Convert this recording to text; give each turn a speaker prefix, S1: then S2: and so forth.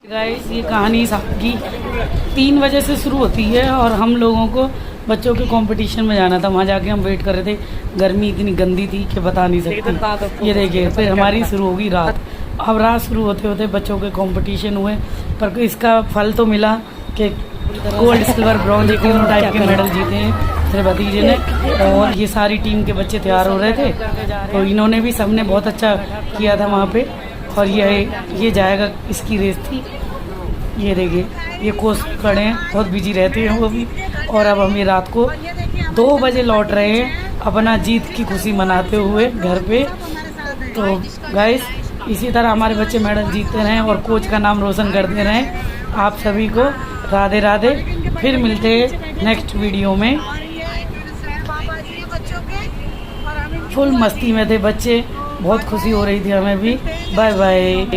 S1: Guys ये कहानी की 3 बजे से शुरू होती है और हम लोगों को बच्चों के कंपटीशन में जाना था। वहाँ जाके हम वेट कर रहे थे। गर्मी इतनी गंदी थी कि बता नहीं सकती। ये देखिए फिर हमारी शुरू होगी रात। अब रात शुरू होते होते बच्चों के कंपटीशन हुए, पर इसका फल तो मिला कि गोल्ड सिल्वर ब्रॉन्ज तीनों टाइप के मेडल जीते हैं मेरे भतीजे ने। और ये सारी टीम के बच्चे तैयार हो रहे थे, तो इन्होंने भी सबने बहुत अच्छा किया था वहाँ पे। और ये जाएगा, इसकी रेस थी। ये देखिए ये कोच खड़े हैं, बहुत बिजी रहते हैं वो भी। और अब हम ये रात को 2 बजे लौट रहे हैं अपना जीत की खुशी मनाते हुए घर पे। तो गाइस इसी तरह हमारे बच्चे मेडल जीतते रहें और कोच का नाम रोशन करते रहें। आप सभी को राधे राधे। फिर मिलते हैं नेक्स्ट वीडियो में। फुल मस्ती में थे बच्चे, बहुत खुशी हो रही थी हमें भी। Bye bye.